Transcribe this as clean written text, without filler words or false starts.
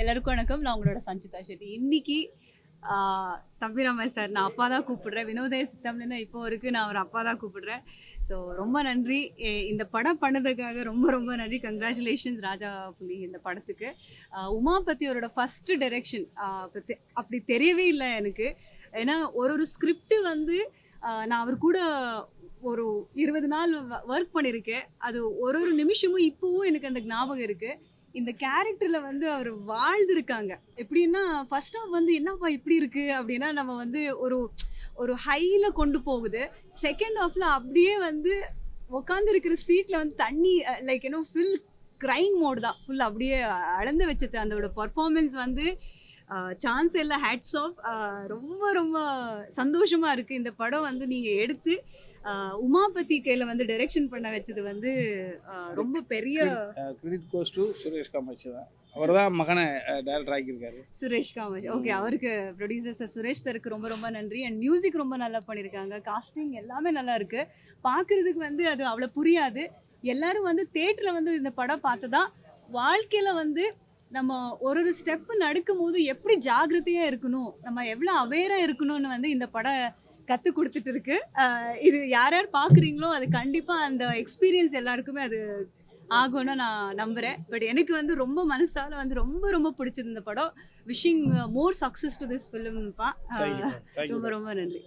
எல்லாருக்கும் வணக்கம். நான் உங்களோட சஞ்சிதா ஷெட்டி. இன்னைக்கு தம்பிராமன் சார் நான் அப்பா தான் கூப்பிடுறேன். வினோதய சித்தம்னு இப்போ வரைக்கும் நான் அவர் அப்பா தான் கூப்பிடுறேன். ஸோ ரொம்ப நன்றி. இந்த படம் பண்ணதுக்காக ரொம்ப ரொம்ப நன்றி. கங்க்ராச்சுலேஷன்ஸ் ராஜா புலி இந்த படத்துக்கு. உமாபதி அவரோட ஃபர்ஸ்ட் டைரக்ஷன் அப்படி தெரியவே இல்லை எனக்கு. ஏன்னா ஒரு ஸ்கிரிப்ட் வந்து நான் அவர் கூட ஒரு 20 நாள் ஒர்க் பண்ணியிருக்கேன். அது ஒரு நிமிஷமும் இப்போவும் எனக்கு அந்த ஞாபகம் இருக்குது. இந்த கேரக்டரில் வந்து அவர் வாழ்ந்துருக்காங்க. எப்படின்னா ஃபர்ஸ்ட் ஆஃப் வந்து என்னப்பா இப்படி இருக்குது அப்படின்னா நம்ம வந்து ஒரு ஒரு ஹையில் கொண்டு போகுது. செகண்ட் ஆஃபில் அப்படியே வந்து உட்காந்துருக்கிற சீட்டில் வந்து தண்ணி லைக் ஃபுல் க்ரைங் மோட் தான். ஃபுல் அப்படியே அளந்து வச்சது. அதோட பர்ஃபார்மன்ஸ் வந்து சான்ஸ் இல்லை. Hats off. ரொம்ப ரொம்ப சந்தோஷமாக இருக்குது. இந்த படம் வந்து நீங்கள் எடுத்து உமாபதி கையில் வந்து டைரக்ஷன் பண்ண வச்சது வந்து ரொம்ப பெரிய credit goes to Suresh Kamatchi தான். அவர் தான் மகனை டைரக்டர் ஆக்கியிருக்காரு. சுரேஷ் காமாட்சி. ஓகே, அவருக்கு ப்ரொடியூசர் சார் சுரேஷ் சருக்கு ரொம்ப ரொம்ப நன்றி. அண்ட் மியூசிக் ரொம்ப நல்லா பண்ணியிருக்காங்க. காஸ்டிங் எல்லாமே நல்லா இருக்குது. பார்க்குறதுக்கு வந்து அது அவ்வளோ புரியாது. எல்லாரும் வந்து தேட்டரில் வந்து இந்த படம் பார்த்து தான் வாழ்க்கையில் வந்து நம்ம ஒரு ஸ்டெப்பு நடக்கும் போது எப்படி ஜாகிரதையாக இருக்கணும், நம்ம எவ்வளோ அவேராக இருக்கணும்னு வந்து இந்த படம் கற்றுக் கொடுத்துட்டு இருக்கு. இது யார் யார் பார்க்குறீங்களோ அது கண்டிப்பாக அந்த எக்ஸ்பீரியன்ஸ் எல்லாருக்குமே அது ஆகும்னு நான் நம்புகிறேன். பட் எனக்கு வந்து ரொம்ப மனசால் வந்து ரொம்ப ரொம்ப பிடிச்சது இந்த படம். Wishing more success to this ஃபிலிம்ப்பா. ரொம்ப ரொம்ப நன்றி.